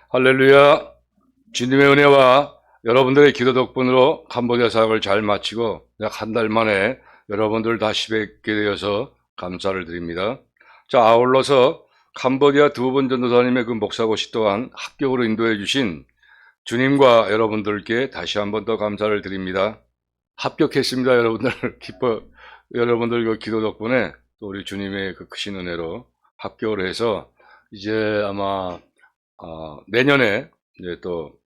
할렐루야. 주님의 은혜와 여러분들의 기도 덕분으로 캄보디아 사역을 잘 마치고 약 한 달 만에 여러분들 다시 뵙게 되어서 감사를 드립니다. 자, 아울러서 캄보디아 두 번 전도사님의 그 목사고시 또한 합격으로 인도해 주신 주님과 여러분들께 다시 한번 더 감사를 드립니다. 합격했습니다, 여러분들. 여러분들 그 기도 덕분에 또 우리 주님의 그 크신 은혜로 합격을 해서 이제 아마 내년에 이제 또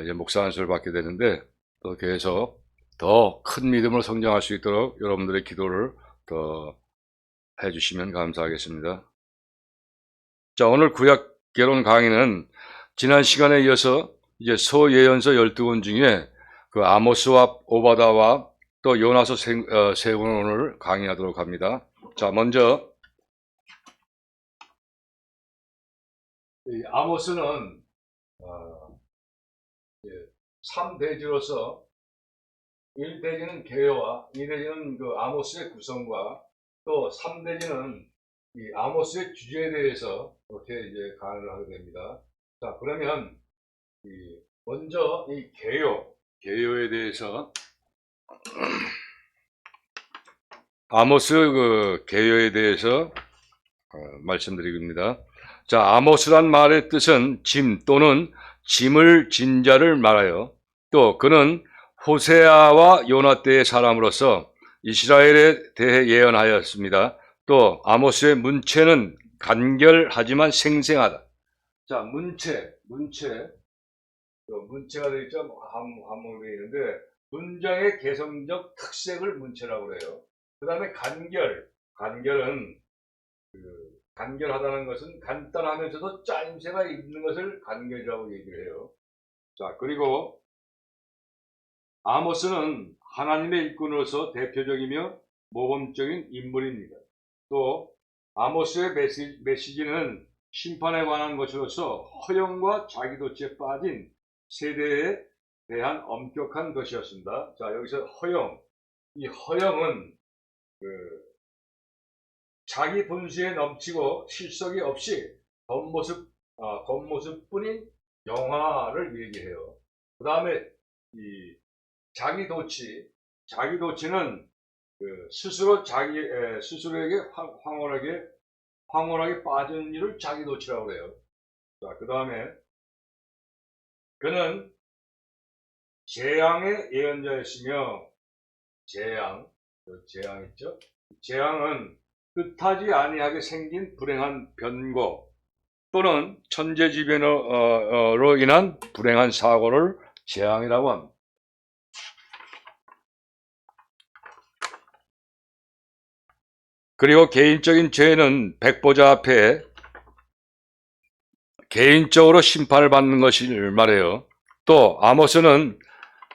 이제 목사 안수를 받게 되는데 또 계속 더 큰 믿음으로 성장할 수 있도록 여러분들의 기도를 더 해주시면 감사하겠습니다. 자, 오늘 구약 개론 강의는 지난 시간에 이어서 이제 소예언서 12권 중에 그 아모스와 오바다와 또 요나서 세 권을 강의하도록 합니다. 자, 먼저 이 아모스는 3대지로서 1대지는 개요와 2대지는 그 아모스의 구성과 또 3대지는 이 아모스의 주제에 대해서 이렇게 이제 강의를 하게 됩니다. 자, 그러면 먼저 이 개요에 대해서 아모스 그 개요에 대해서 말씀드리겠습니다. 자, 아모스란 말의 뜻은 짐 또는 짐을 진 자를 말하여 또 그는 호세아와 요나 때의 사람으로서 이스라엘에 대해 예언하였습니다. 또 아모스의 문체는 간결하지만 생생하다. 자, 문체가 되어 있죠. 한문으로 되어 있는데 문장의 개성적 특색을 문체라고 그래요. 그 다음에 간결은 간결하다는 것은 간단하면서도 짜임새가 있는 것을 간결이라고 얘기를 해요. 자, 그리고 아모스는 하나님의 일꾼으로서 대표적이며 모범적인 인물입니다. 또 아모스의 메시지는 심판에 관한 것으로서 허영과 자기도취에 빠진 세대에 대한 엄격한 것이었습니다. 자, 여기서 이 허영은 자기 분수에 넘치고 실속이 없이 겉모습뿐인 영화를 얘기해요. 그 다음에 이 자기도치는 스스로에게 황홀하게 빠지는 일을 자기도치라고 해요. 자, 그 다음에 그는 재앙의 예언자였으며 재앙 있죠? 재앙은 뜻하지 아니하게 생긴 불행한 변고 또는 천재지변으로 인한 불행한 사고를 재앙이라고 합니다. 그리고 개인적인 죄는 백보자 앞에 개인적으로 심판을 받는 것을 말해요. 또 아모스는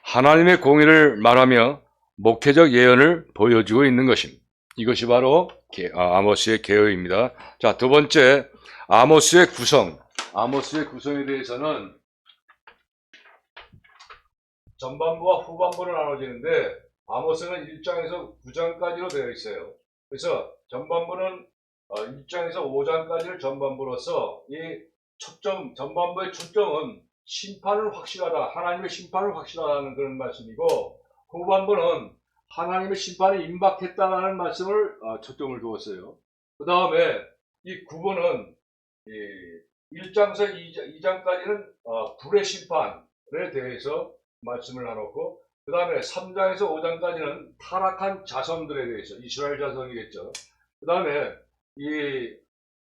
하나님의 공의를 말하며 목회적 예언을 보여주고 있는 것입니다. 이것이 바로 아모스의 개요입니다. 자, 두 번째, 아모스의 구성에 대해서는 전반부와 후반부로 나눠지는데 아모스는 1장에서 9장까지로 되어 있어요. 그래서 전반부는 1장에서 5장까지를 전반부로서 이 전반부의 초점은 하나님의 심판을 확실하다는 그런 말씀이고, 후반부는 하나님의 심판이 임박했다는 말씀을 초점을 두었어요. 그 다음에 이 9부는 1장에서 2장까지는 불의 심판에 대해서 말씀을 나눴고, 그 다음에 3장에서 5장까지는 타락한 자손들에 대해서, 이스라엘 자손이겠죠. 그 다음에 이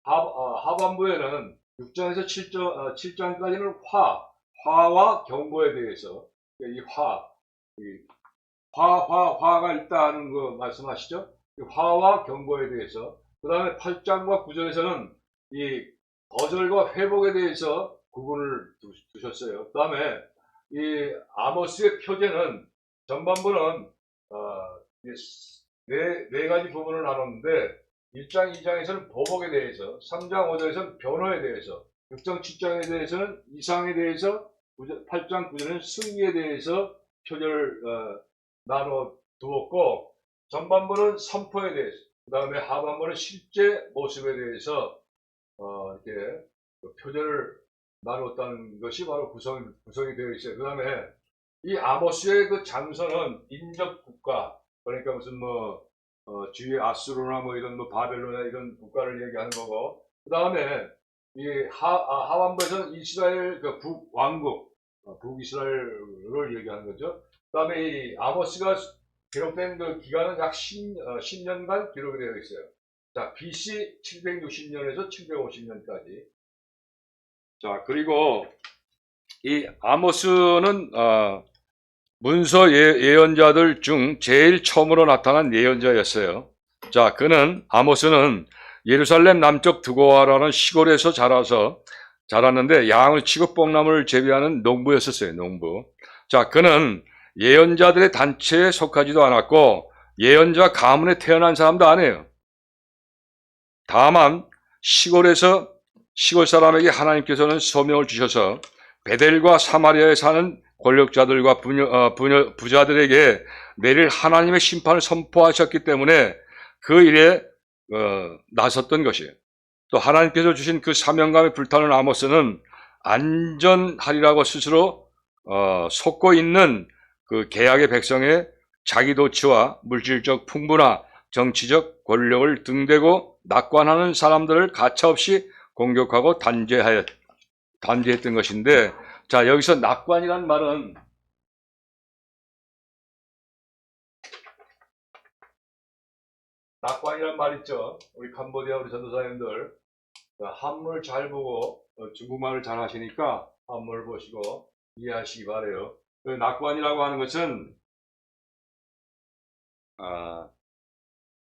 하반부에는 6장에서 7장까지는 화와 경고에 대해서, 화가 있다는 거 말씀하시죠? 화와 경고에 대해서. 그 다음에 8장과 9절에서는 이 거절과 회복에 대해서 구분을 두셨어요. 그 다음에 이 아모스의 표제는 전반부는 네 가지 부분을 나눴는데 1장, 2장에서는 보복에 대해서, 3장, 5장에서는 변호에 대해서, 6장, 7장에 대해서는 이상에 대해서, 8장, 9장에는 승리에 대해서 표제를 나눠 두었고, 전반부는 선포에 대해서, 그 다음에 하반부는 실제 모습에 대해서 이렇게 표제를 나눴다는 것이 바로 구성이 되어 있어요. 그 다음에 이 아모스의 그 장서는 인접 국가, 그러니까 무슨 주위에 아수르나 이런 바벨론이나 이런 국가를 얘기하는 거고, 그 다음에 이 하완부에서는 이스라엘 그 북왕국, 북이스라엘을 얘기하는 거죠. 그 다음에 이 아모스가 기록된 그 기간은 약 10년간 기록이 되어 있어요. 자, BC 760년에서 750년까지. 자, 그리고 이 아모스는 문서 예언자들 중 제일 처음으로 나타난 예언자였어요. 자, 아모스는 예루살렘 남쪽 드고아라는 시골에서 자랐는데 양을 치고 뽕나무를 재배하는 농부였었어요. 농부. 자, 그는 예언자들의 단체에 속하지도 않았고 예언자 가문에 태어난 사람도 아니에요. 다만 시골 사람에게 하나님께서는 소명을 주셔서 베델과 사마리아에 사는 권력자들과 부자들에게 내릴 하나님의 심판을 선포하셨기 때문에 그 일에 나섰던 것이에요. 또 하나님께서 주신 그 사명감에 불타는 아모스는 안전하리라고 스스로 속고 있는 그 개약의 백성의 자기 도취와 물질적 풍부나 정치적 권력을 등대고 낙관하는 사람들을 가차없이 공격하고 단죄했던 것인데, 자, 여기서 낙관이란 말은 낙관이란 말 있죠. 우리 캄보디아 우리 전도사님들 한문을 잘 보고 중국말을 잘 하시니까 한문을 보시고 이해하시기 바래요. 낙관이라고 하는 것은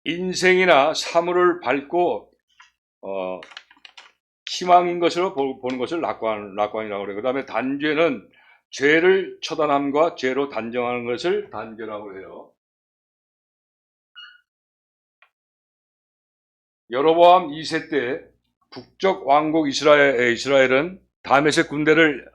인생이나 사물을 밟고 희망인 것으로 보는 것을 낙관이라고 그래요. 그 다음에 단죄는 죄를 처단함과 죄로 단정하는 것을 단죄라고 해요. 여로보암 2세 때 북쪽 왕국 이스라엘은 다메섹 군대를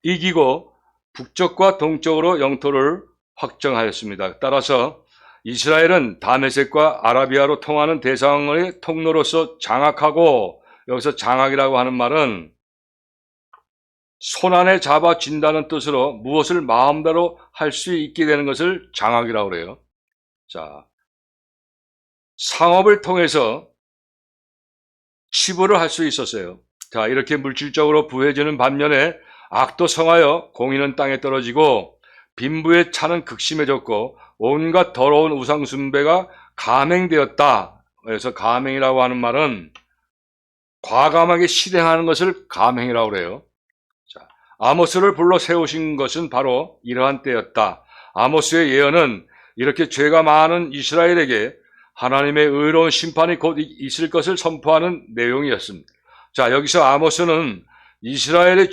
이기고 북쪽과 동쪽으로 영토를 확정하였습니다. 따라서 이스라엘은 다메섹과 아라비아로 통하는 대상의 통로로서 장악하고, 여기서 장악이라고 하는 말은 손안에 잡아쥔다는 뜻으로 무엇을 마음대로 할 수 있게 되는 것을 장악이라고 그래요. 자, 상업을 통해서 치부를 할 수 있었어요. 자, 이렇게 물질적으로 부해지는 반면에 악도 성하여 공의는 땅에 떨어지고 빈부의 차는 극심해졌고 온갖 더러운 우상 숭배가 감행되었다. 그래서 감행이라고 하는 말은 과감하게 실행하는 것을 감행이라고 그래요. 자, 아모스를 불러 세우신 것은 바로 이러한 때였다. 아모스의 예언은 이렇게 죄가 많은 이스라엘에게 하나님의 의로운 심판이 곧 있을 것을 선포하는 내용이었습니다. 자, 여기서 아모스는 이스라엘의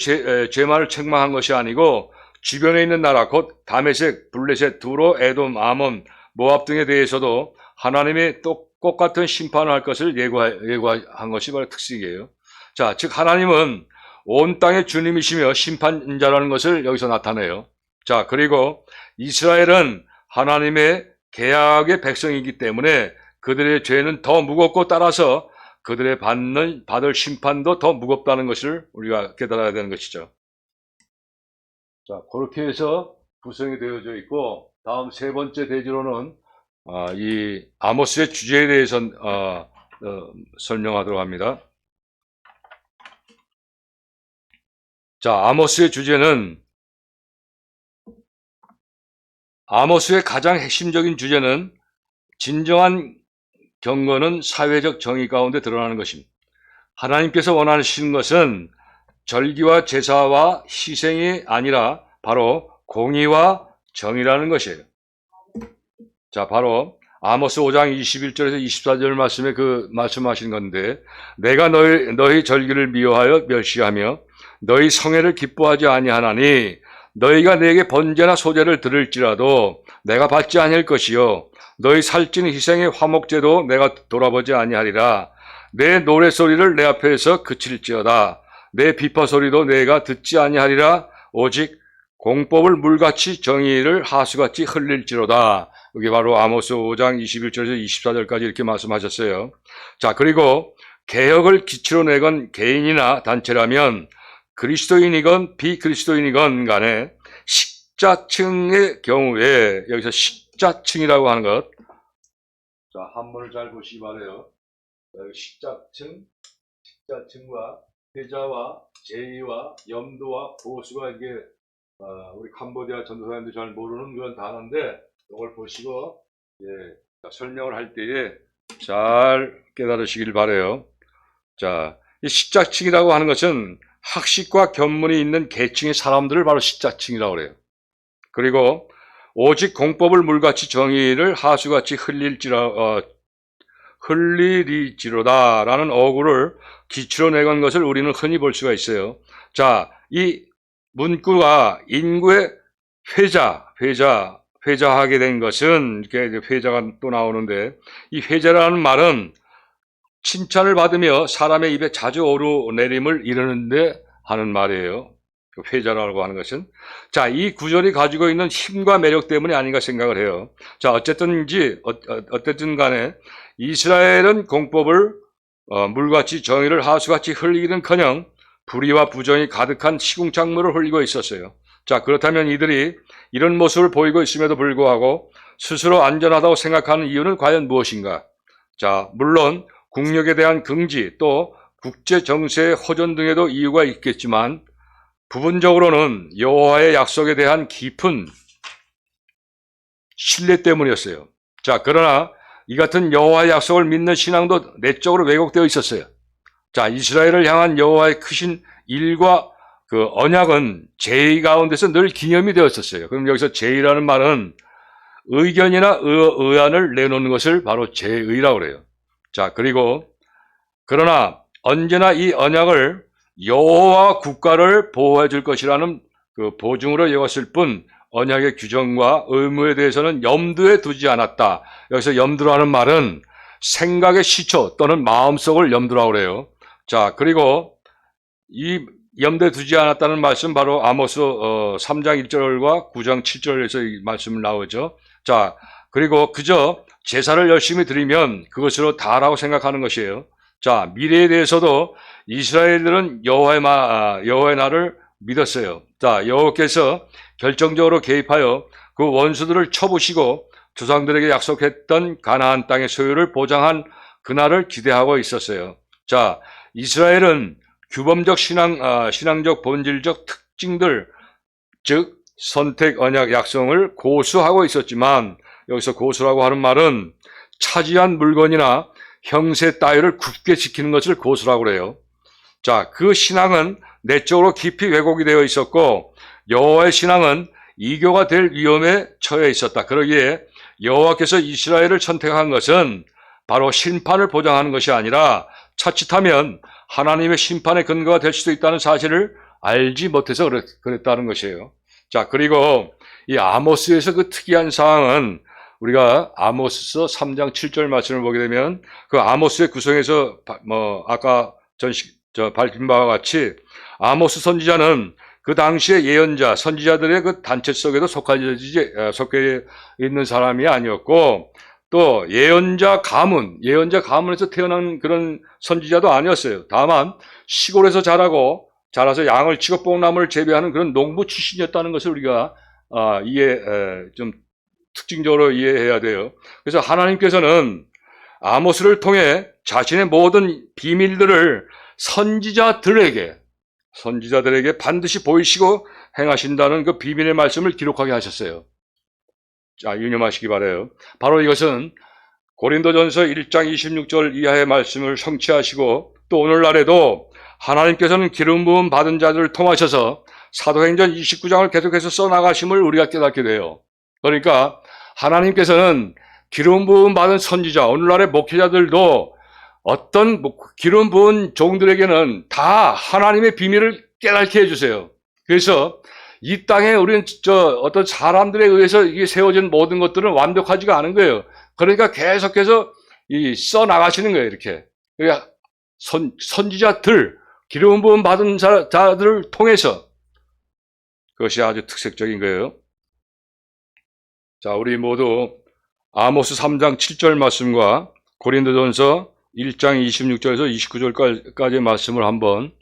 죄만을 책망한 것이 아니고 주변에 있는 나라 곧 다메섹, 블레셋, 두로, 에돔, 아몬, 모압 등에 대해서도 하나님의 똑같은 심판을 할 것을 예고한 것이 바로 특징이에요. 자, 즉 하나님은 온 땅의 주님이시며 심판자라는 것을 여기서 나타내요. 자, 그리고 이스라엘은 하나님의 계약의 백성이기 때문에 그들의 죄는 더 무겁고 따라서 그들의 받을 심판도 더 무겁다는 것을 우리가 깨달아야 되는 것이죠. 자, 그렇게 해서 구성이 되어져 있고, 다음 세 번째 대지로는 이 아모스의 주제에 대해서 설명하도록 합니다. 자, 아모스의 주제는, 아모스의 가장 핵심적인 주제는 진정한 경건은 사회적 정의 가운데 드러나는 것입니다. 하나님께서 원하시는 것은 절기와 제사와 희생이 아니라 바로 공의와 정의라는 것이에요. 자, 바로 아모스 5장 21절에서 24절 말씀에 말씀하신 건데, 내가 너희 절기를 미워하여 멸시하며 너희 성회를 기뻐하지 아니하나니 너희가 내게 번제나 소제를 드릴지라도 내가 받지 아니할 것이요 너희 살찌는 희생의 화목제도 내가 돌아보지 아니하리라. 내 노래소리를 내 앞에서 그칠지어다. 내 비파소리도 내가 듣지 아니하리라. 오직 공법을 물같이 정의를 하수같이 흘릴지로다. 여기 바로 아모스 5장 21절에서 24절까지 이렇게 말씀하셨어요. 자, 그리고 개혁을 기치로 내건 개인이나 단체라면 그리스도인이건 비그리스도인이건 간에 식자층의 경우에 여기서 식자층이라고 하는 것, 자, 한문을 잘 보시기 바래요. 식자층과 회자와 제의와 염도와 보수가 이게 우리 캄보디아 전도사님도 잘 모르는 그런 단어인데 이걸 보시고 설명을 할 때에 잘 깨달으시길 바래요. 자, 이 식자층이라고 하는 것은 학식과 견문이 있는 계층의 사람들을 바로 식자층이라고 그래요. 그리고 오직 공법을 물같이 정의를 하수같이 흘리리지로다라는 어구를 기초로 내건 것을 우리는 흔히 볼 수가 있어요. 자, 이 문구가 인구의 회자하게 된 것은 이렇게 회자가 또 나오는데 이 회자라는 말은 칭찬을 받으며 사람의 입에 자주 오르내림을 이르는데 하는 말이에요. 회자라고 하는 것은. 자, 이 구절이 가지고 있는 힘과 매력 때문이 아닌가 생각을 해요. 자, 어쨌든 간에 이스라엘은 공법을 물같이 정의를 하수같이 흘리기는커녕 불의와 부정이 가득한 시궁창물을 흘리고 있었어요. 자, 그렇다면 이들이 이런 모습을 보이고 있음에도 불구하고 스스로 안전하다고 생각하는 이유는 과연 무엇인가? 자, 물론 국력에 대한 긍지 또 국제 정세의 호전 등에도 이유가 있겠지만 부분적으로는 여호와의 약속에 대한 깊은 신뢰 때문이었어요. 자, 그러나 이 같은 여호와의 약속을 믿는 신앙도 내적으로 왜곡되어 있었어요. 자, 이스라엘을 향한 여호와의 크신 일과 그 언약은 제의 가운데서 늘 기념이 되었었어요. 그럼 여기서 제의라는 말은 의견이나 의안을 내놓는 것을 바로 제의라고 그래요. 자, 그러나 언제나 이 언약을 여호와 국가를 보호해 줄 것이라는 그 보증으로 여겼을 뿐 언약의 규정과 의무에 대해서는 염두에 두지 않았다. 여기서 염두라는 말은 생각의 시초 또는 마음속을 염두라고 그래요. 자, 그리고 이 염두에 두지 않았다는 말씀 바로 아모스 3장 1절과 9장 7절에서 이 말씀 나오죠. 자, 그리고 그저 제사를 열심히 드리면 그것으로 다라고 생각하는 것이에요. 자, 미래에 대해서도 이스라엘들은 여호와의 날을 믿었어요. 자, 여호와께서 결정적으로 개입하여 그 원수들을 쳐부시고 조상들에게 약속했던 가나안 땅의 소유를 보장한 그날을 기대하고 있었어요. 자, 이스라엘은 규범적 신앙적 본질적 특징들, 즉 선택, 언약, 약속을 고수하고 있었지만 여기서 고수라고 하는 말은 차지한 물건이나 형세 따위를 굳게 지키는 것을 고수라고 그래요. 자, 그 신앙은 내적으로 깊이 왜곡이 되어 있었고 여호와의 신앙은 이교가 될 위험에 처해 있었다. 그러기에 여호와께서 이스라엘을 선택한 것은 바로 심판을 보장하는 것이 아니라 자칫하면 하나님의 심판의 근거가 될 수도 있다는 사실을 알지 못해서 그랬다는 것이에요. 자, 그리고 이 아모스에서 그 특이한 사항은 우리가 아모스서 3장 7절 말씀을 보게 되면 그 아모스의 구성에서 아까 밝힌 바와 같이 아모스 선지자는 그 당시의 예언자, 선지자들의 그 단체 속에도 속해 있는 사람이 아니었고 또 예언자 가문에서 태어난 그런 선지자도 아니었어요. 다만 시골에서 자라서 양을 치고 뽕나무를 재배하는 그런 농부 출신이었다는 것을 우리가 좀 특징적으로 이해해야 돼요. 그래서 하나님께서는 아모스를 통해 자신의 모든 비밀들을 선지자들에게 반드시 보이시고 행하신다는 그 비밀의 말씀을 기록하게 하셨어요. 자, 유념하시기 바라요. 바로 이것은 고린도전서 1장 26절 이하의 말씀을 성취하시고 또 오늘날에도 하나님께서는 기름 부음 받은 자들을 통하셔서 사도행전 29장을 계속해서 써나가심을 우리가 깨닫게 돼요. 그러니까 하나님께서는 기름 부음 받은 선지자, 오늘날의 목회자들도 어떤 기름 부은 종들에게는 다 하나님의 비밀을 깨닫게 해주세요. 그래서 이 땅에 우리는 어떤 사람들에 의해서 이게 세워진 모든 것들은 완벽하지가 않은 거예요. 그러니까 계속해서 써나가시는 거예요, 이렇게. 그러니까 선지자들, 기름 부음 받은 자들을 통해서 그것이 아주 특색적인 거예요. 자, 우리 모두 아모스 3장 7절 말씀과 고린도전서 1장 26절에서 29절까지의 말씀을 한번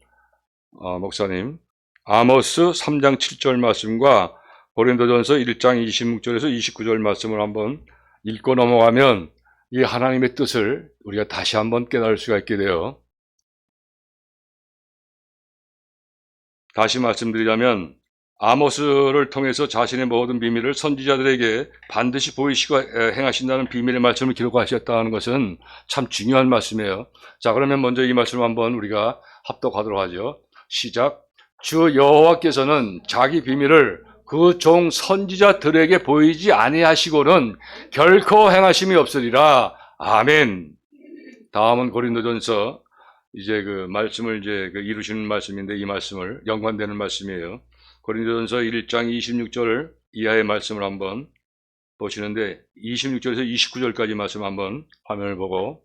목사님, 아모스 3장 7절 말씀과 고린도전서 1장 26절에서 29절 말씀을 한번 읽고 넘어가면 이 하나님의 뜻을 우리가 다시 한번 깨달을 수가 있게 돼요. 다시 말씀드리자면 아모스를 통해서 자신의 모든 비밀을 선지자들에게 반드시 보이시고 행하신다는 비밀의 말씀을 기록하셨다는 것은 참 중요한 말씀이에요. 자, 그러면 먼저 이 말씀을 한번 우리가 합독하도록 하죠. 시작. 주 여호와께서는 자기 비밀을 그 종 선지자들에게 보이지 아니하시고는 결코 행하심이 없으리라. 아멘. 다음은 고린도전서 이제 그 말씀을 이제 그 이루시는 말씀인데 이 말씀을 연관되는 말씀이에요. 고린도전서 1장 26절 이하의 말씀을 한번 보시는데 26절에서 29절까지 말씀 한번 화면을 보고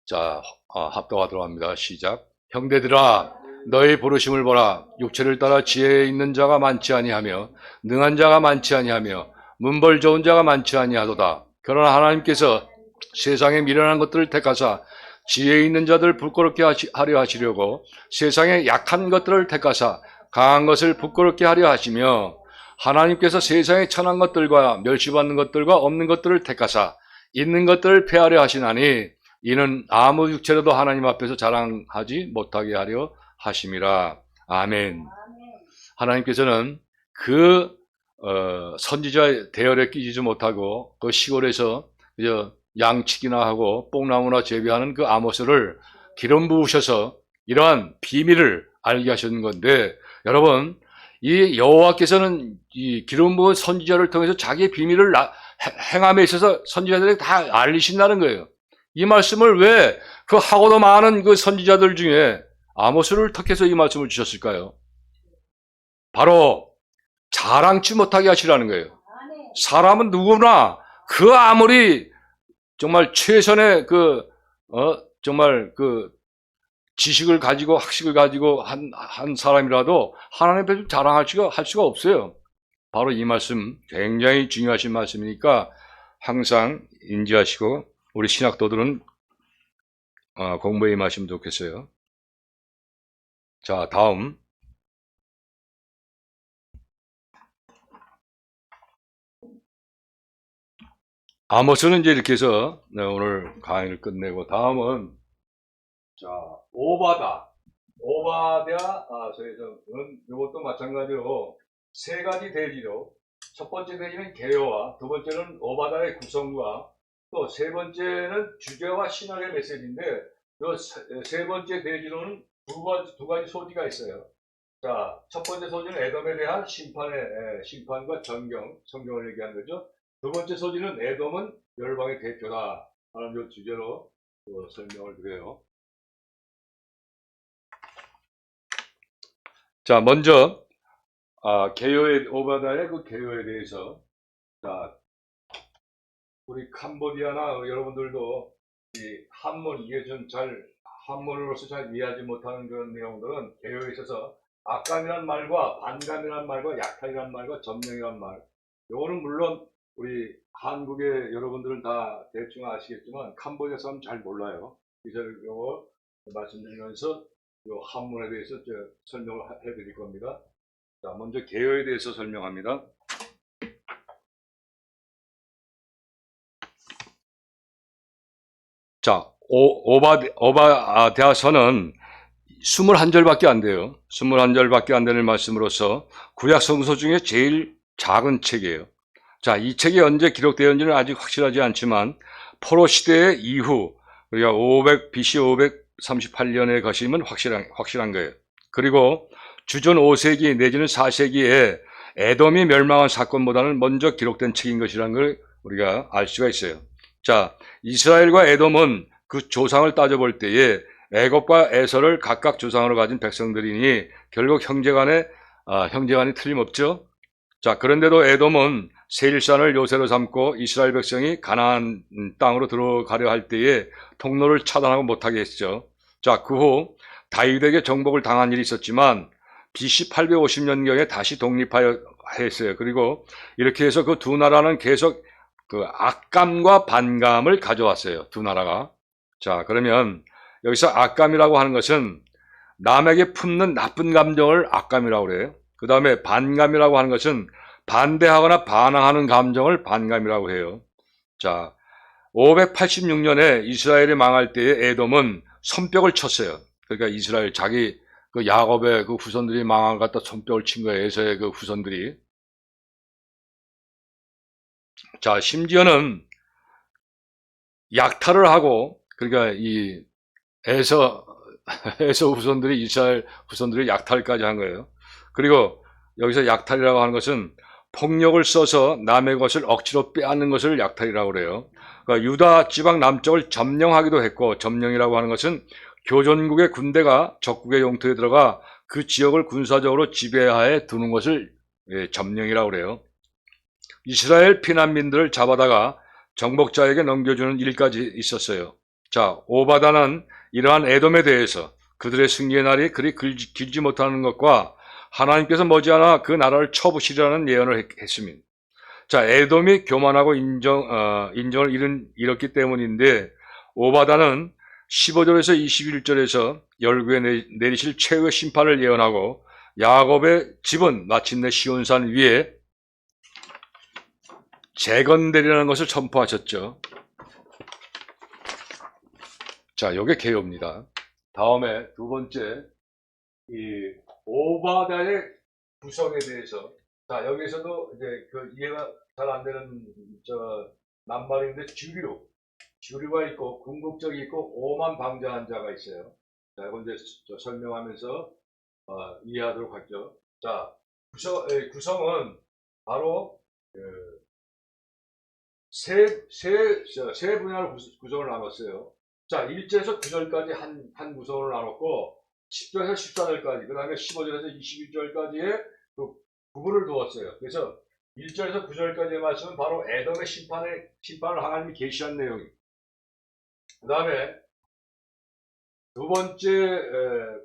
자 합독하도록 합니다. 시작. 형제들아 너희 부르심을 보라. 육체를 따라 지혜에 있는 자가 많지 아니하며 능한 자가 많지 아니하며 문벌 좋은 자가 많지 아니하도다. 그러나 하나님께서 세상에 미련한 것들을 택하사 지혜 있는 자들 부끄럽게 하려 하시려고 세상에 약한 것들을 택하사 강한 것을 부끄럽게 하려 하시며 하나님께서 세상에 천한 것들과 멸시받는 것들과 없는 것들을 택하사 있는 것들을 폐하려 하시나니 이는 아무 육체라도 하나님 앞에서 자랑하지 못하게 하려 하심이라. 아멘. 하나님께서는 그 선지자 대열에 끼지 못하고 그 시골에서 그저 양치기나 하고 뽕나무나 재배하는 그 아모스를 기름 부으셔서 이러한 비밀을 알게 하시는 건데, 여러분 이 여호와께서는 이 기름 부은 선지자를 통해서 자기의 비밀을 행함에 있어서 선지자들에게 다 알리신다는 거예요. 이 말씀을 왜 그 하고도 많은 그 선지자들 중에 아모스를 택해서 이 말씀을 주셨을까요? 바로 자랑치 못하게 하시라는 거예요. 사람은 누구나 그 아무리 정말 최선의 정말 지식을 가지고 학식을 가지고 한 사람이라도 하나님 앞에 자랑할 수가 없어요. 바로 이 말씀 굉장히 중요하신 말씀이니까 항상 인지하시고 우리 신학도들은 공부에 임하시면 좋겠어요. 자, 다음 아모스는 이제 이렇게 해서 오늘 강의를 끝내고 다음은 자 오바댜서에서는 이것도 마찬가지로 세 가지 대지로 첫 번째 대지는 개요와 두 번째는 오바댜의 구성과 또 세 번째는 주제와 신학의 메시지인데 이 세 번째 대지로는 두 가지 소지가 있어요. 자, 첫 번째 소지는 에돔에 대한 심판과 성경을 얘기하는 거죠. 두 번째 소지는 에돔은 열방의 대표다 하는 주제로 설명을 드려요. 자, 먼저 오바댜의 그 개요에 대해서 자, 우리 캄보디아나 여러분들도 이 한문 이게 좀 한문으로서 잘 이해하지 못하는 그런 내용들은 개요에 있어서 악감이란 말과 반감이란 말과 약탈이란 말과 점령이란 말, 요거는 물론 우리 한국의 여러분들은 다 대충 아시겠지만 캄보디아 사람 잘 몰라요. 그래서 요거 말씀드리면서 요 한문에 대해서 설명을 해드릴 겁니다. 자, 먼저 개요에 대해서 설명합니다. 자, 오바댜서는 21절밖에 안 돼요. 21절밖에 안 되는 말씀으로서 구약 성서 중에 제일 작은 책이에요. 자, 이 책이 언제 기록되었는지는 아직 확실하지 않지만 포로 시대 이후 우리가 BC 538년에 것이면 확실한 거예요. 그리고 주전 5세기 내지는 4세기에 에돔이 멸망한 사건보다는 먼저 기록된 책인 것이라는 걸 우리가 알 수가 있어요. 자, 이스라엘과 에돔은 그 조상을 따져볼 때에 애굽과 에서를 각각 조상으로 가진 백성들이니 결국 형제간이 틀림없죠. 자, 그런데도 에돔은 세일산을 요새로 삼고 이스라엘 백성이 가나안 땅으로 들어가려 할 때에 통로를 차단하고 못하게 했죠. 자, 그 후 다윗에게 정복을 당한 일이 있었지만 BC 850년경에 다시 독립하여 했어요. 그리고 이렇게 해서 그 두 나라는 계속 그 악감과 반감을 가져왔어요. 두 나라가. 자, 그러면 여기서 악감이라고 하는 것은 남에게 품는 나쁜 감정을 악감이라고 그래요. 그 다음에 반감이라고 하는 것은 반대하거나 반항하는 감정을 반감이라고 해요. 자, 586년에 이스라엘이 망할 때에 에돔은 손뼉을 쳤어요. 그러니까 이스라엘 자기 그 야곱의 그 후손들이 망한 것 갖다 손뼉을 친 거예요. 에서의 그 후손들이. 자, 심지어는 약탈을 하고, 그러니까 이 에서 후손들이 이스라엘 후손들이 약탈까지 한 거예요. 그리고 여기서 약탈이라고 하는 것은 폭력을 써서 남의 것을 억지로 빼앗는 것을 약탈이라고 그래요. 그러니까 유다 지방 남쪽을 점령하기도 했고, 점령이라고 하는 것은 교전국의 군대가 적국의 영토에 들어가 그 지역을 군사적으로 지배하에 두는 것을 점령이라고 그래요. 이스라엘 피난민들을 잡아다가 정복자에게 넘겨주는 일까지 있었어요. 자, 오바다는 이러한 에돔에 대해서 그들의 승리의 날이 그리 길지 못하는 것과 하나님께서 머지않아 그 나라를 쳐부시리라는 예언을 했습니다. 자, 에돔이 교만하고 인정을 잃었기 때문인데, 오바다는 15절에서 21절에서 열국에 내리실 최후의 심판을 예언하고 야곱의 집은 마침내 시온산 위에 재건되리라는 것을 선포하셨죠. 자, 요게 개요입니다. 다음에 두 번째, 이 오바다의 구성에 대해서. 자, 여기서도 이제 그 이해가 잘 안 되는 낱말인데, 주류가 있고 궁극적이 있고 오만방자한 자가 있어요. 자, 이건 이제 설명하면서 이해하도록 하죠. 자, 구성은 바로 그 세 분야로 구성을 나눴어요. 자, 1절에서 9절까지 한 구성을 나눴고, 10절에서 14절까지, 그 다음에 15절에서 21절까지의 그 부분을 두었어요. 그래서 1절에서 9절까지의 말씀은 바로 에돔의 심판을 하나님이 계시한 내용입니다. 그 다음에 두 번째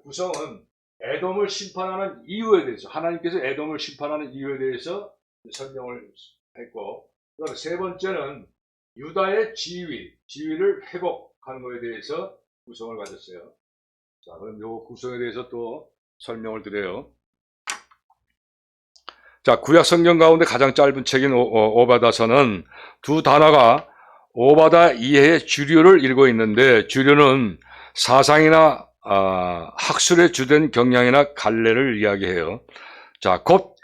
구성은 에돔을 심판하는 이유에 대해서, 하나님께서 에돔을 심판하는 이유에 대해서 설명을 했고, 그 다음에 세 번째는 유다의 지위를 회복하는 것에 대해서 구성을 가졌어요. 자, 그럼 요 구성에 대해서 또 설명을 드려요. 자, 구약 성경 가운데 가장 짧은 책인 오바다서는 두 단어가 오바다 이해의 주류를 이루고 있는데, 주류는 사상이나 학술에 주된 경향이나 갈래를 이야기해요. 자, 곧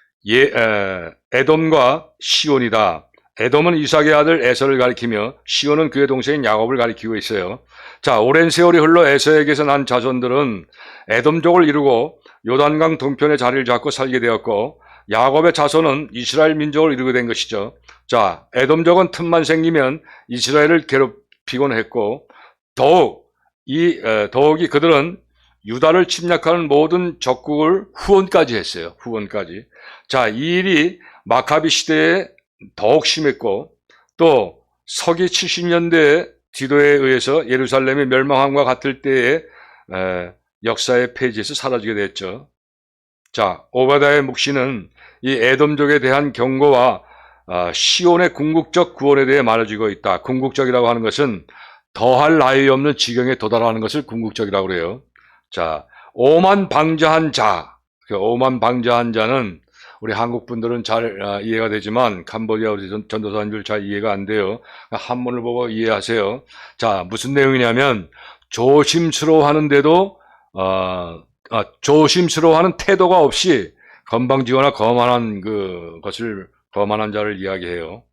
에돔과 시온이다. 에돔은 이삭의 아들 에서를 가리키며 시온은 그의 동생인 야곱을 가리키고 있어요. 자, 오랜 세월이 흘러 에서에게서 난 자손들은 에돔족을 이루고 요단강 동편에 자리를 잡고 살게 되었고, 야곱의 자손은 이스라엘 민족을 이루게 된 것이죠. 자, 에돔족은 틈만 생기면 이스라엘을 괴롭히곤 했고, 더욱이 그들은 유다를 침략하는 모든 적국을 후원까지 했어요. 후원까지. 자, 이 일이 마카비 시대에 더욱 심했고, 또 서기 70년대 디도에 의해서 예루살렘의 멸망함과 같을 때에 역사의 페이지에서 사라지게 됐죠. 자, 오바다의 묵시는 이 에돔족에 대한 경고와 시온의 궁극적 구원에 대해 말해주고 있다. 궁극적이라고 하는 것은 더할 나위 없는 지경에 도달하는 것을 궁극적이라고 그래요. 자, 오만방자한 자. 그 오만방자한 자는 우리 한국 분들은 잘 이해가 되지만 캄보디아 우리 전도사님들 잘 이해가 안 돼요. 한문을 보고 이해하세요. 자, 무슨 내용이냐면 조심스러워하는데도 조심스러워하는 태도가 없이 건방지거나 거만한 거만한 자를 이야기해요.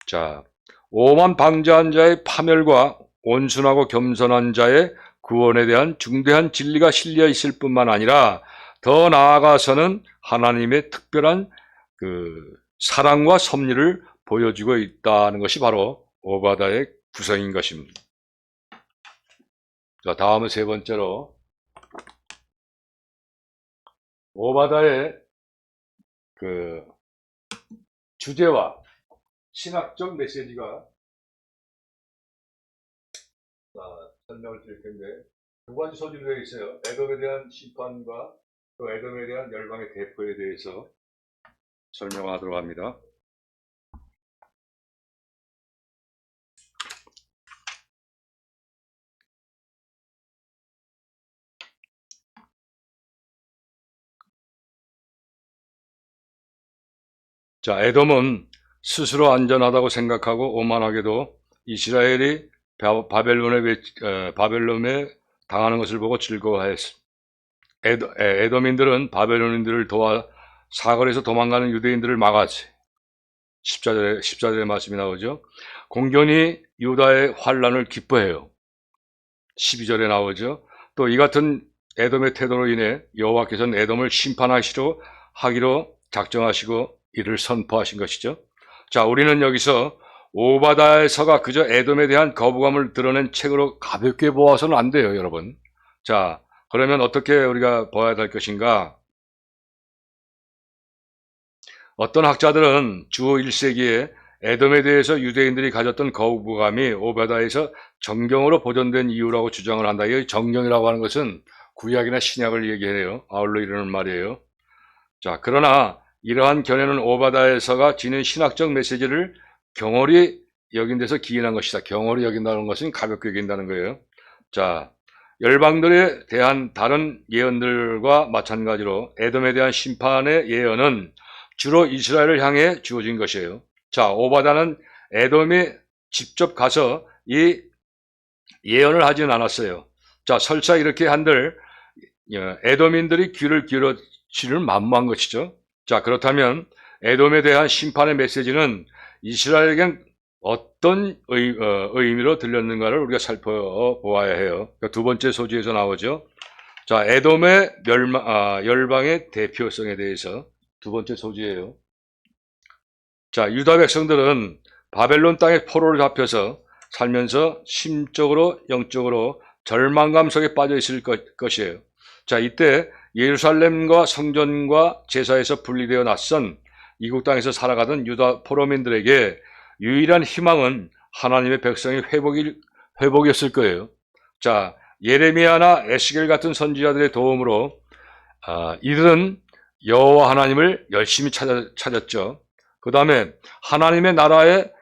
자, 오만방자한 자의 파멸과 온순하고 겸손한 자의 구원에 대한 중대한 진리가 실려 있을 뿐만 아니라 더 나아가서는 하나님의 특별한 사랑과 섭리를 보여주고 있다는 것이 바로 오바다의 구성인 것입니다. 자, 다음은 세 번째로 오바다의 주제와 신학적 메시지가 설명을 드릴 텐데, 두 가지 소지로 되어 있어요. 에돔에 대한 심판과 또 에돔에 대한 열방의 대포에 대해서 설명하도록 합니다. 자, 에돔은 스스로 안전하다고 생각하고 오만하게도 이스라엘이 바벨론에 당하는 것을 보고 즐거워했습니다. 에돔인들은 바벨론인들을 도와 사거리에서 도망가는 유대인들을 막았어요. 14절에 말씀이 나오죠. 공견이 유다의 환란을 기뻐해요. 12절에 나오죠. 또 이 같은 에돔의 태도로 인해 여호와께서는 에돔을 심판하기로 작정하시고 이를 선포하신 것이죠. 자, 우리는 여기서 오바다에서가 그저 에돔에 대한 거부감을 드러낸 책으로 가볍게 보아서는 안 돼요, 여러분. 자, 그러면 어떻게 우리가 봐야 될 것인가? 어떤 학자들은 주 1세기에 에돔에 대해서 유대인들이 가졌던 거부감이 오바다에서 정경으로 보존된 이유라고 주장을 한다. 이 정경이라고 하는 것은 구약이나 신약을 얘기해요. 아울러 이르는 말이에요. 자, 그러나 이러한 견해는 오바다에서가 지닌 신학적 메시지를 경홀히 여긴 데서 기인한 것이다. 경홀히 여긴다는 것은 가볍게 여긴다는 거예요. 자, 열방들에 대한 다른 예언들과 마찬가지로 에돔에 대한 심판의 예언은 주로 이스라엘을 향해 주어진 것이에요. 자, 오바다는 에돔이 직접 가서 이 예언을 하진 않았어요. 자, 설사 이렇게 한들 에돔인들이 귀를 기울이지는 만무한 것이죠. 자, 그렇다면 에돔에 대한 심판의 메시지는 이스라엘에겐 어떤 의미로 들렸는가를 우리가 살펴보아야 해요. 그러니까 두 번째 소지에서 나오죠. 자, 에돔의 열방의 대표성에 대해서 두 번째 소지예요. 자, 유다 백성들은 바벨론 땅에 포로를 잡혀서 살면서 심적으로 영적으로 절망감 속에 빠져 있을 것이에요. 자, 이때 예루살렘과 성전과 제사에서 분리되어 낯선 이국 땅에서 살아가던 유다 포로민들에게 유일한 희망은 하나님의 백성의 회복이었을 거예요. 자, 예레미야나 에스겔 같은 선지자들의 도움으로 이들은 여호와 하나님을 열심히 찾았죠. 그 다음에 하나님의 나라의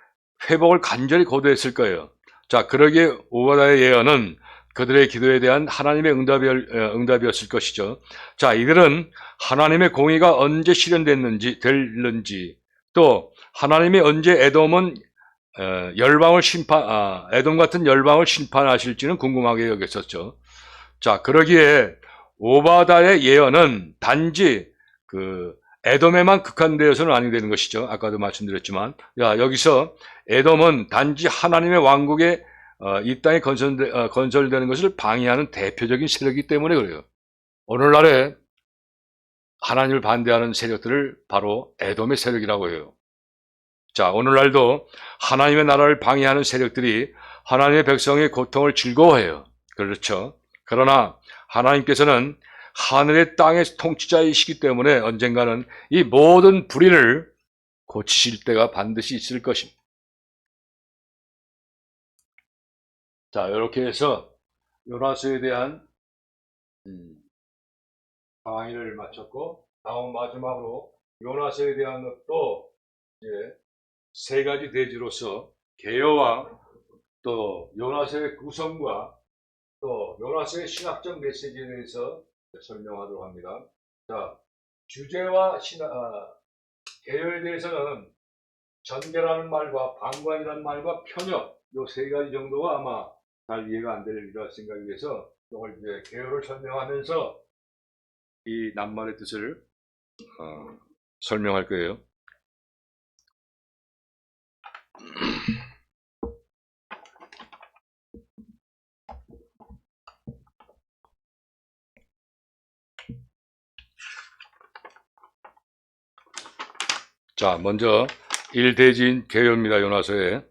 회복을 간절히 고대했을 거예요. 자, 그러기에 오바다의 예언은 그들의 기도에 대한 하나님의 응답이었을 것이죠. 자, 이들은 하나님의 공의가 언제 실현됐는지, 또 하나님이 언제 에돔 같은 열방을 심판하실지는 궁금하게 여겼었죠. 자, 그러기에 오바다의 예언은 단지 에돔에만 국한되어서는 아니 되는 것이죠. 아까도 말씀드렸지만, 여기서 에돔은 단지 하나님의 왕국에 이 땅에 건설되는 것을 방해하는 대표적인 세력이기 때문에 그래요. 오늘날에 하나님을 반대하는 세력들을 바로 에돔의 세력이라고 해요. 자, 오늘날도 하나님의 나라를 방해하는 세력들이 하나님의 백성의 고통을 즐거워해요. 그렇죠. 그러나 하나님께서는 하늘의 땅의 통치자이시기 때문에 언젠가는 이 모든 불의를 고치실 때가 반드시 있을 것입니다. 자, 이렇게 해서 요나서에 대한 강의를 마쳤고, 다음 마지막으로 요나서에 대한 것도 이제 세 가지 대지로서 개요와 또 요나서의 구성과 또 요나서의 신학적 메시지에 대해서 설명하도록 합니다. 자, 주제와 개요에 대해서는 전개라는 말과 방관이라는 말과 편협, 요 세 가지 정도가 아마 잘 이해가 안 되리라 생각이 돼서 이걸 이제 개요를 설명하면서 이 낱말의 뜻을 설명할 거예요. 자, 먼저 1대지인 개요입니다. 요나서에.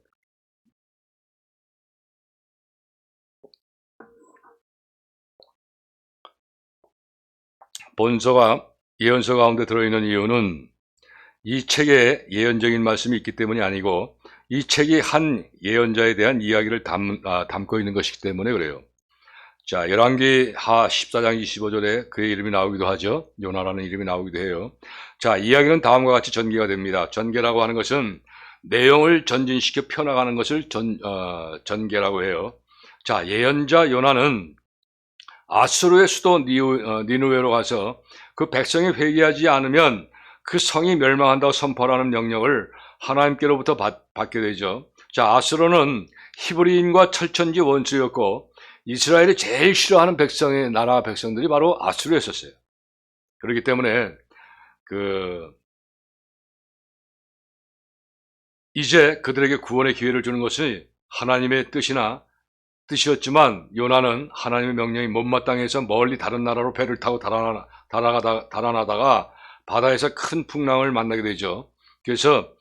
본서가 예언서 가운데 들어있는 이유는 이 책에 예언적인 말씀이 있기 때문이 아니고 이 책이 한 예언자에 대한 이야기를 담고 있는 것이기 때문에 그래요. 자, 열왕기 하 14장 25절에 그의 이름이 나오기도 하죠. 요나라는 이름이 나오기도 해요. 자, 이야기는 다음과 같이 전개가 됩니다. 전개라고 하는 것은 내용을 전진시켜 펴나가는 것을 전개라고 해요. 자, 예언자 요나는 아수르의 수도 니누웨로 가서 그 백성이 회개하지 않으면 그 성이 멸망한다고 선포하는 명령을 하나님께로부터 받게 되죠. 자, 아수르는 히브리인과 철천지 원수였고 이스라엘이 제일 싫어하는 백성의 나라 백성들이 바로 아수르였었어요. 그렇기 때문에 이제 그들에게 구원의 기회를 주는 것이 하나님의 뜻이었지만 요나는 하나님의 명령이 못마땅해서 멀리 다른 나라로 배를 타고 달아나다가 바다에서 큰 풍랑을 만나게 되죠. 그래서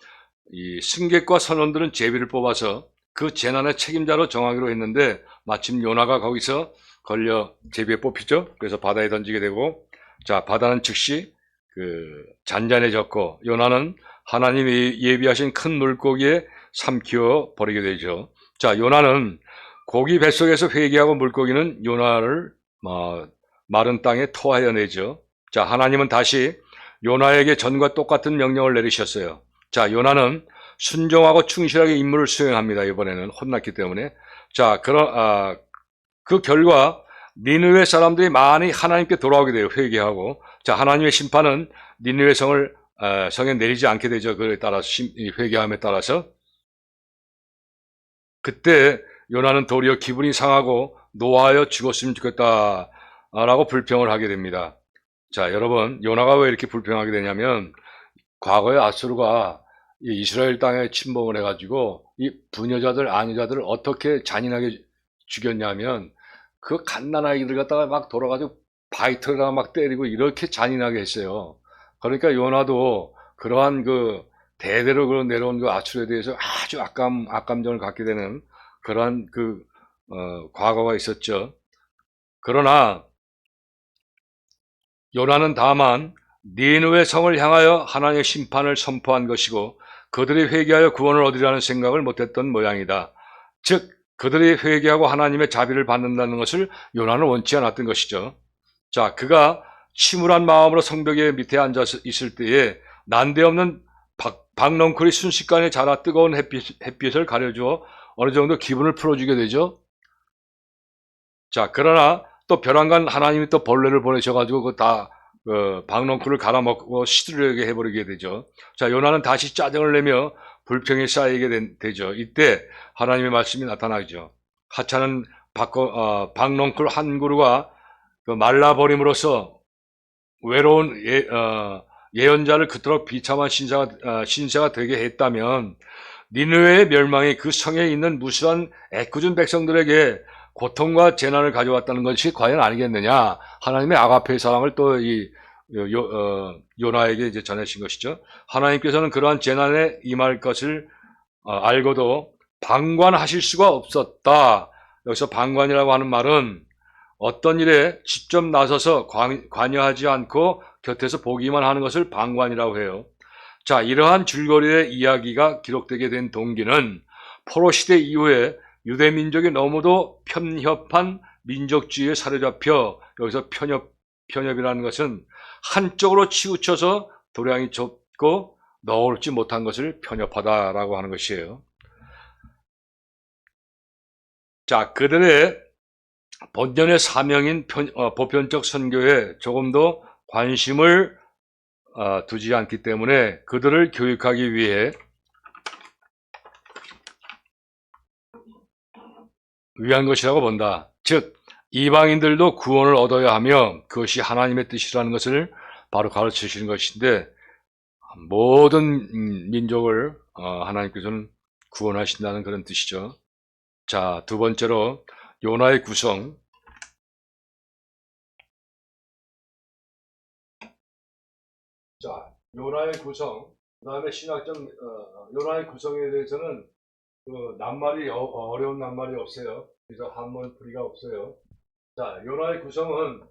이 승객과 선원들은 제비를 뽑아서 그 재난의 책임자로 정하기로 했는데 마침 요나가 거기서 걸려 제비에 뽑히죠. 그래서 바다에 던지게 되고, 자, 바다는 즉시 잔잔해졌고 요나는 하나님이 예비하신 큰 물고기에 삼키어 버리게 되죠. 자, 요나는 고기 뱃속에서 회개하고 물고기는 요나를 마른 땅에 토하여 내죠. 자, 하나님은 다시 요나에게 전과 똑같은 명령을 내리셨어요. 자, 요나는 순종하고 충실하게 임무를 수행합니다. 이번에는 혼났기 때문에. 자, 그 결과 니느웨 사람들이 많이 하나님께 돌아오게 돼요. 회개하고. 자, 하나님의 심판은 니느웨 성에 내리지 않게 되죠. 그에 따라서 회개함에 따라서. 그때 요나는 도리어 기분이 상하고 노하여 죽었으면 좋겠다라고 불평을 하게 됩니다. 자, 여러분, 요나가 왜 이렇게 불평하게 되냐면 과거에 아수르가 이스라엘 땅에 침범을 해가지고 이 부녀자들, 아녀자들을 어떻게 잔인하게 죽였냐면 그 갓난아이들 갖다가 막 돌아가지고 바이트를 막 때리고 이렇게 잔인하게 했어요. 그러니까 요나도 그러한 대대로 내려온 아수르에 대해서 아주 악감정을 갖게 되는 그러한 과거가 있었죠. 그러나 요나는 다만 니느웨 성을 향하여 하나님의 심판을 선포한 것이고 그들이 회개하여 구원을 얻으려는 생각을 못했던 모양이다. 즉 그들이 회개하고 하나님의 자비를 받는다는 것을 요나는 원치 않았던 것이죠. 자, 그가 침울한 마음으로 성벽의 밑에 앉아 있을 때에 난데없는 박넝쿨이 순식간에 자라 뜨거운 햇빛을 가려주어 어느 정도 기분을 풀어주게 되죠. 자, 그러나 또 벼랑간 하나님이 또 벌레를 보내셔가지고 박넝쿨을 갈아먹고 시들게 해버리게 되죠. 자, 요나는 다시 짜증을 내며 불평이 쌓이게 되죠. 이때 하나님의 말씀이 나타나죠. 하찮은 박넝쿨 한 그루가 말라버림으로써 외로운 예언자를 그토록 비참한 신세가 되게 했다면 니느웨의 멸망이 그 성에 있는 무수한 애꿎은 백성들에게 고통과 재난을 가져왔다는 것이 과연 아니겠느냐. 하나님의 아가페의 사랑을 또 요나에게 이제 전하신 것이죠. 하나님께서는 그러한 재난에 임할 것을 알고도 방관하실 수가 없었다. 여기서 방관이라고 하는 말은 어떤 일에 직접 나서서 관여하지 않고 곁에서 보기만 하는 것을 방관이라고 해요. 자, 이러한 줄거리의 이야기가 기록되게 된 동기는 포로 시대 이후에 유대 민족이 너무도 편협한 민족주의에 사로잡혀 여기서 편협이라는 것은 한쪽으로 치우쳐서 도량이 좁고 너울지 못한 것을 편협하다라고 하는 것이에요. 자, 그들의 본연의 사명인 보편적 선교에 조금 더 관심을 두지 않기 때문에 그들을 교육하기 위해 위한 것이라고 본다. 즉 이방인들도 구원을 얻어야 하며 그것이 하나님의 뜻이라는 것을 바로 가르치시는 것인데 모든 민족을 하나님께서는 구원하신다는 그런 뜻이죠. 자, 두 번째로 요나의 구성. 자, 요나의 구성. 그 다음에 신학적 요나의 구성에 대해서는 낱말이 어려운 낱말이 없어요. 그래서 한문풀이가 없어요. 자, 요나의 구성은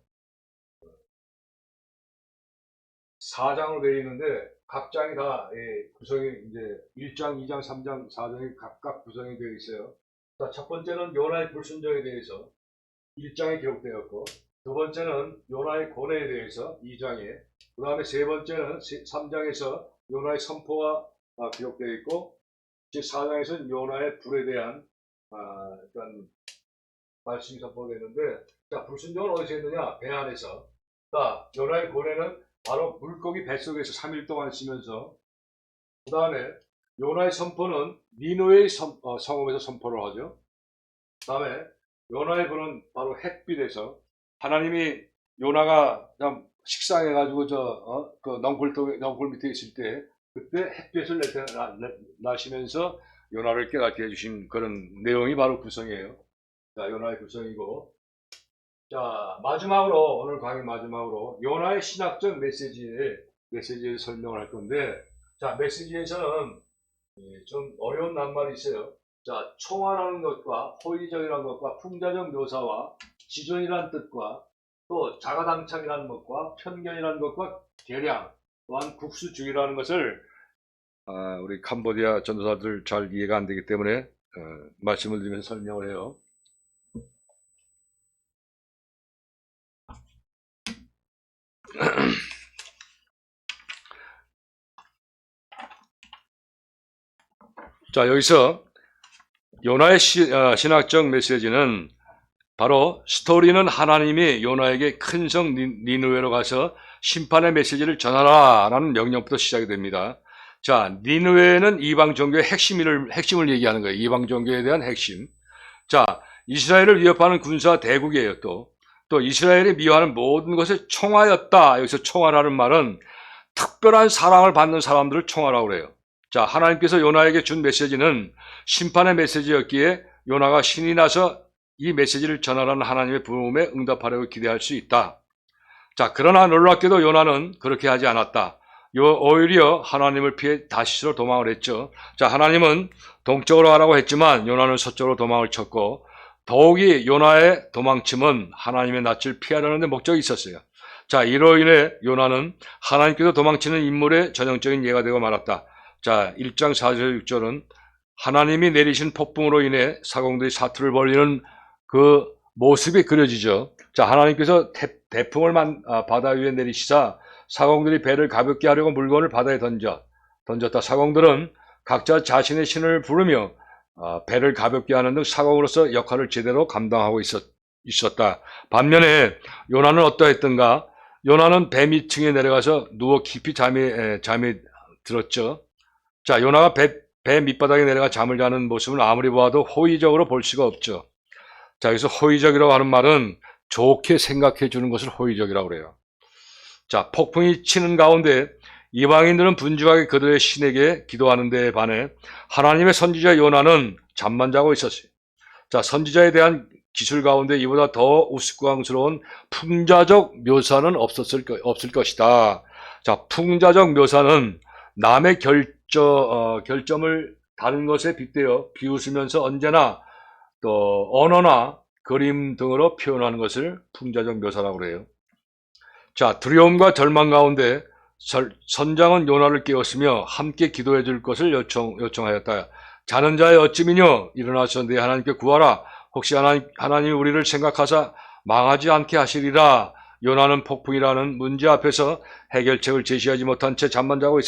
4장으로 되어 있는데 각 장이 다 구성이 이제 1장, 2장, 3장, 4장이 각각 구성이 되어 있어요. 자, 첫 번째는 요나의 불순종에 대해서 1장에 기록되었고, 두 번째는 요나의 고뇌에 대해서 2장에, 그 다음에 세 번째는 3장에서 요나의 선포가 기록되어 있고, 즉 4장에서는 요나의 불에 대한 일단 말씀이 선포되어 있는데, 자, 불순종은 어디서 했느냐? 배 안에서. 자, 요나의 고뇌는 바로 물고기 뱃속에서 3일 동안 있으면서 그 다음에 요나의 선포는 니느웨의 성읍에서 선포를 하죠. 그 다음에 요나의 부는 바로 햇빛에서 하나님이 요나가 그냥 식상해가지고 그 넝굴 밑에 있을 때 그때 햇빛을 나시면서 요나를 깨닫게 해주신 그런 내용이 바로 구성이에요. 자, 요나의 구성이고. 자, 마지막으로, 오늘 강의 마지막으로 요나의 신학적 메시지에 설명을 할 건데, 자, 메시지에서는 좀 어려운 낱말이 있어요. 자, 총화라는 것과 호의적이라는 것과 풍자적 묘사와 지존이라는 뜻과 또 자가당착이라는 것과 편견이라는 것과 계량, 또한 국수주의라는 것을 우리 캄보디아 전도사들 잘 이해가 안 되기 때문에 말씀을 드리면서 설명을 해요. 자, 여기서 요나의 신학적 메시지는 바로 스토리는 하나님이 요나에게 큰 성 니느웨로 가서 심판의 메시지를 전하라 라는 명령부터 시작이 됩니다. 자, 니느웨는 이방 종교의 핵심을 얘기하는 거예요. 이방 종교에 대한 핵심. 자, 이스라엘을 위협하는 군사 대국이에요. 또 이스라엘이 미워하는 모든 것에 총하였다. 여기서 총하라는 말은 특별한 사랑을 받는 사람들을 총하라고 그래요. 자, 하나님께서 요나에게 준 메시지는 심판의 메시지였기에 요나가 신이 나서 이 메시지를 전하라는 하나님의 부름에 응답하려고 기대할 수 있다. 자, 그러나 놀랍게도 요나는 그렇게 하지 않았다. 오히려 하나님을 피해 다시스로 도망을 했죠. 자, 하나님은 동쪽으로 가라고 했지만 요나는 서쪽으로 도망을 쳤고, 더욱이 요나의 도망침은 하나님의 낯을 피하려는 데 목적이 있었어요. 자, 이로 인해 요나는 하나님께서 도망치는 인물의 전형적인 예가 되고 말았다. 자, 1장 4절 6절은 하나님이 내리신 폭풍으로 인해 사공들이 사투를 벌이는 그 모습이 그려지죠. 자, 하나님께서 대풍을 바다 위에 내리시사 사공들이 배를 가볍게 하려고 물건을 바다에 던졌다. 사공들은 각자 자신의 신을 부르며 배를 가볍게 하는 등 사공으로서 역할을 제대로 감당하고 있었다. 반면에 요나는 어떠했던가? 요나는 배 밑층에 내려가서 누워 깊이 잠에 들었죠. 자, 요나가 배 밑바닥에 내려가 잠을 자는 모습을 아무리 보아도 호의적으로 볼 수가 없죠. 자, 여기서 호의적이라고 하는 말은 좋게 생각해 주는 것을 호의적이라고 그래요. 자, 폭풍이 치는 가운데 이방인들은 분주하게 그들의 신에게 기도하는 데에 반해 하나님의 선지자 요나는 잠만 자고 있었어요. 자, 선지자에 대한 기술 가운데 이보다 더 우스꽝스러운 풍자적 묘사는 없을 것이다. 자, 풍자적 묘사는 남의 결점을 다른 것에 빗대어 비웃으면서 언제나 또 언어나 그림 등으로 표현하는 것을 풍자적 묘사라고 그래요. 자, 두려움과 절망 가운데 선장은 요나를 깨웠으며 함께 기도해 줄 것을 요청하였다. 자는 자의 어찌미뇨 일어나서 내 하나님께 구하라. 혹시 하나님이 우리를 생각하사 망하지 않게 하시리라. 요나는 폭풍이라는 문제 앞에서 해결책을 제시하지 못한 채 잠만 자고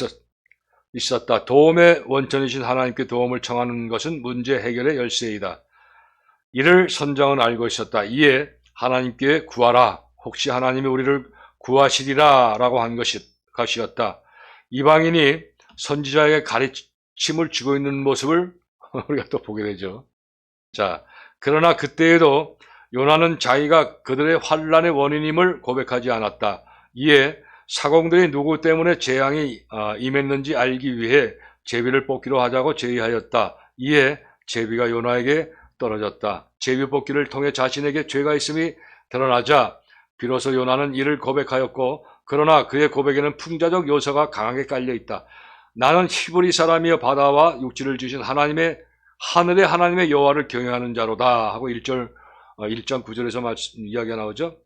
있었다. 도움의 원천이신 하나님께 도움을 청하는 것은 문제 해결의 열쇠이다. 이를 선장은 알고 있었다. 이에 하나님께 구하라. 혹시 하나님이 우리를 구하시리라 라고 한 것이었다. 이방인이 선지자에게 가르침을 주고 있는 모습을 우리가 또 보게 되죠. 자, 그러나 그때에도 요나는 자기가 그들의 환란의 원인임을 고백하지 않았다. 이에 사공들이 누구 때문에 재앙이 임했는지 알기 위해 제비를 뽑기로 하자고 제의하였다. 이에 제비가 요나에게 떨어졌다. 제비 뽑기를 통해 자신에게 죄가 있음이 드러나자 비로소 요나는 이를 고백하였고, 그러나 그의 고백에는 풍자적 요소가 강하게 깔려있다. 나는 히브리 사람이여 바다와 육지를 지으신 하늘의 하나님의 여호와를 경외하는 자로다 하고 1장 9절에서 이야기가 나오죠.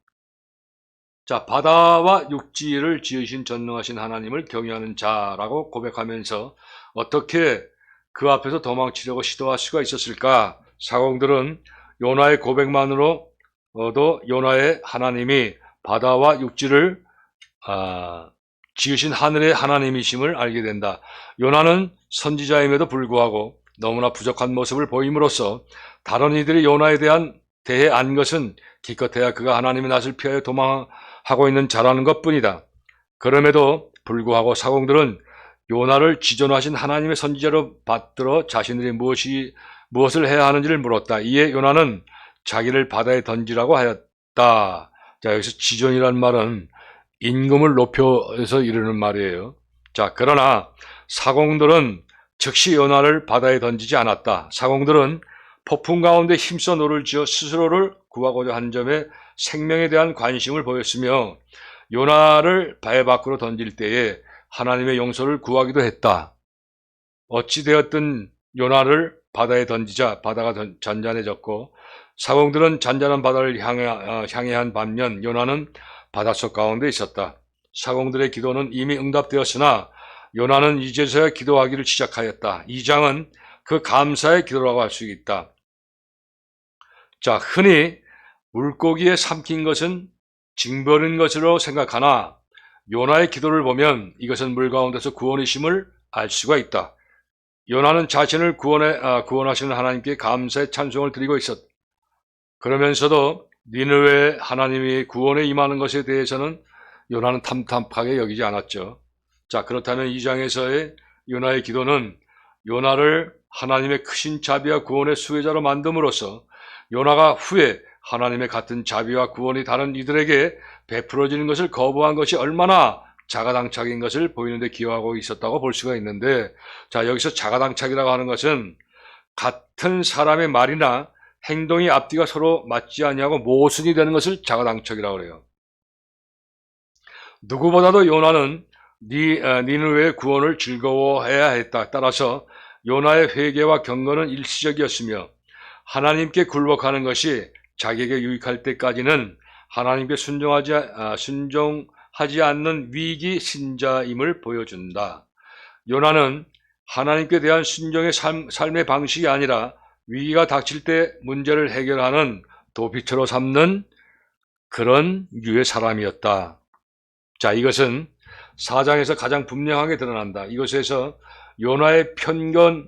자, 바다와 육지를 지으신 전능하신 하나님을 경외하는 자라고 고백하면서 어떻게 그 앞에서 도망치려고 시도할 수가 있었을까? 사공들은 요나의 고백만으로도 요나의 하나님이 바다와 육지를 지으신 하늘의 하나님이심을 알게 된다. 요나는 선지자임에도 불구하고 너무나 부족한 모습을 보임으로써 다른 이들이 요나에 대해 안 것은 기껏해야 그가 하나님의 낯을 피하여 도망하고 있는 자라는 것뿐이다. 그럼에도 불구하고 사공들은 요나를 지존하신 하나님의 선지자로 받들어 자신들이 무엇을 해야 하는지를 물었다. 이에 요나는 자기를 바다에 던지라고 하였다. 자, 여기서 지존이란 말은 임금을 높여서 이르는 말이에요. 자, 그러나 사공들은 즉시 요나를 바다에 던지지 않았다. 사공들은 폭풍 가운데 힘써 노를 지어 스스로를 구하고자 한 점에 생명에 대한 관심을 보였으며 요나를 배 밖으로 던질 때에 하나님의 용서를 구하기도 했다. 어찌되었든 요나를 바다에 던지자 바다가 잔잔해졌고 사공들은 잔잔한 바다를 향해 한 반면 요나는 바닷속 가운데 있었다. 사공들의 기도는 이미 응답되었으나 요나는 이제서야 기도하기를 시작하였다. 이 장은 그 감사의 기도라고 할 수 있다. 자, 흔히 물고기에 삼킨 것은 징벌인 것으로 생각하나 요나의 기도를 보면 이것은 물 가운데서 구원이심을 알 수가 있다. 요나는 자신을 구원하시는 하나님께 감사의 찬송을 드리고 있었다. 그러면서도 니느웨 하나님이 구원에 임하는 것에 대해서는 요나는 탐탁하게 여기지 않았죠. 자, 그렇다면 이 장에서의 요나의 기도는 요나를 하나님의 크신 자비와 구원의 수혜자로 만듦으로써 요나가 후에 하나님의 같은 자비와 구원이 다른 이들에게 베풀어지는 것을 거부한 것이 얼마나 자가당착인 것을 보이는데 기여하고 있었다고 볼 수가 있는데, 자, 여기서 자가당착이라고 하는 것은 같은 사람의 말이나 행동이 앞뒤가 서로 맞지 않냐고 모순이 되는 것을 자가당착이라고 그래요. 누구보다도 요나는 니느웨의 구원을 즐거워해야 했다. 따라서 요나의 회개와 경건은 일시적이었으며 하나님께 굴복하는 것이 자기에게 유익할 때까지는 하나님께 순종하지 않는 위기 신자임을 보여준다. 요나는 하나님께 대한 순종의 삶의 방식이 아니라 위기가 닥칠 때 문제를 해결하는 도피처로 삼는 그런 유의 사람이었다. 자, 이것은 4장에서 가장 분명하게 드러난다. 이것에서 요나의 편견,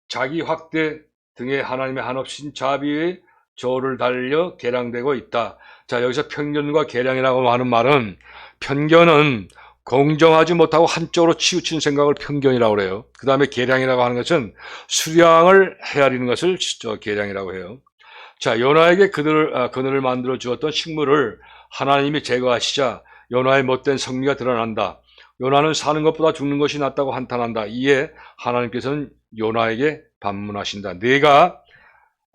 자기 확대 등의 하나님의 한없인 자비의 저를 달려 개량되고 있다. 자, 여기서 편견과 개량이라고 하는 말은, 편견은 공정하지 못하고 한쪽으로 치우친 생각을 편견이라고 그래요. 그 다음에 개량이라고 하는 것은 수량을 헤아리는 것을 개량이라고 해요. 자, 요나에게 그늘을 만들어 주었던 식물을 하나님이 제거하시자 요나의 못된 성리가 드러난다. 요나는 사는 것보다 죽는 것이 낫다고 한탄한다. 이에 하나님께서는 요나에게 반문하신다. 내가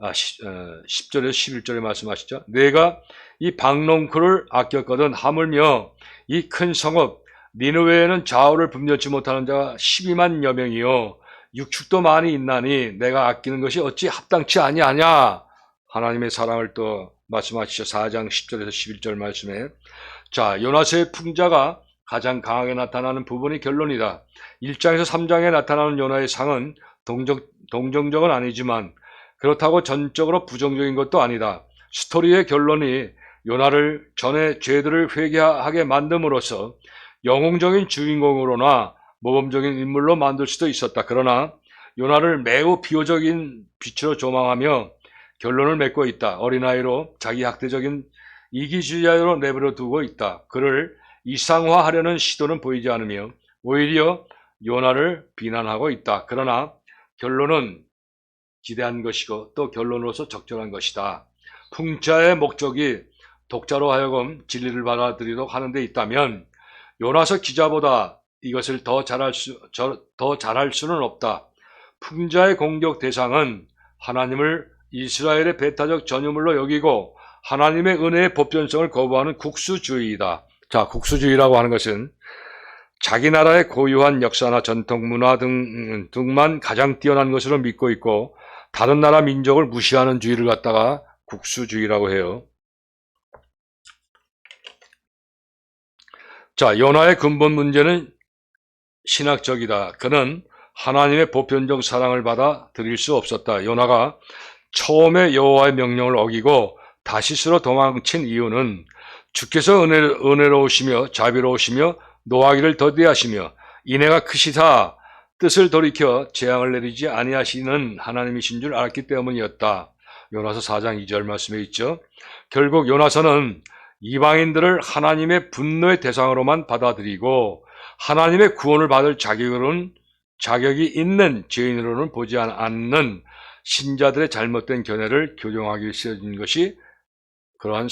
10절에서 11절에 말씀하시죠. 내가 이 박농쿨을 아꼈거든 하물며 이 큰 성읍 니느웨에는 좌우를 분별치 못하는 자가 12만여 명이요 육축도 많이 있나니 내가 아끼는 것이 어찌 합당치 아니하냐. 하나님의 사랑을 또 말씀하시죠. 4장 10절에서 11절 말씀에. 자, 요나서의 풍자가 가장 강하게 나타나는 부분이 결론이다. 1장에서 3장에 나타나는 요나의 상은 동정적은 아니지만 그렇다고 전적으로 부정적인 것도 아니다. 스토리의 결론이 요나를 전에 죄들을 회개하게 만듦으로써 영웅적인 주인공으로나 모범적인 인물로 만들 수도 있었다. 그러나 요나를 매우 비호적인 빛으로 조망하며 결론을 맺고 있다. 어린아이로 자기 학대적인 이기주의자로 내버려 두고 있다. 그를 이상화하려는 시도는 보이지 않으며 오히려 요나를 비난하고 있다. 그러나 결론은 기대한 것이고 또 결론으로서 적절한 것이다. 풍자의 목적이 독자로 하여금 진리를 받아들이도록 하는 데 있다면 요나서 기자보다 이것을 더 잘할 수는 없다. 풍자의 공격 대상은 하나님을 이스라엘의 배타적 전유물로 여기고 하나님의 은혜의 보편성을 거부하는 국수주의이다. 자, 국수주의라고 하는 것은 자기 나라의 고유한 역사나 전통 문화 등만 가장 뛰어난 것으로 믿고 있고 다른 나라 민족을 무시하는 주의를 갖다가 국수주의라고 해요. 자, 요나의 근본 문제는 신학적이다. 그는 하나님의 보편적 사랑을 받아 들일 수 없었다. 요나가 처음에 여호와의 명령을 어기고 다시스로 도망친 이유는 주께서 은혜로우시며 자비로우시며 노하기를 더디하시며 인애가 크시사 뜻을 돌이켜 재앙을 내리지 아니하시는 하나님이신 줄 알았기 때문이었다. 요나서 4장 2절 말씀에 있죠. 결국 요나서는 이방인들을 하나님의 분노의 대상으로만 받아들이고 하나님의 구원을 받을 자격이 있는 죄인으로는 보지 않는 신자들의 잘못된 견해를 교정하기 위해 쓰여진 것이 그러한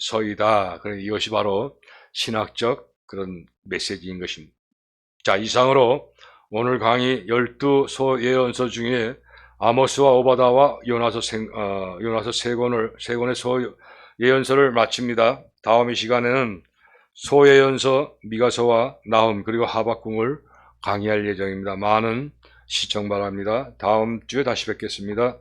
선지서이다. 그러니까 이것이 바로 신학적 그런 메시지인 것입니다. 자, 이상으로 오늘 강의 12소 예언서 중에 아모스와 오바다와 요나서 세 권의 소 예언서를 마칩니다. 다음 이 시간에는 소 예언서, 미가서와 나훔 그리고 하박궁을 강의할 예정입니다. 많은 시청 바랍니다. 다음 주에 다시 뵙겠습니다.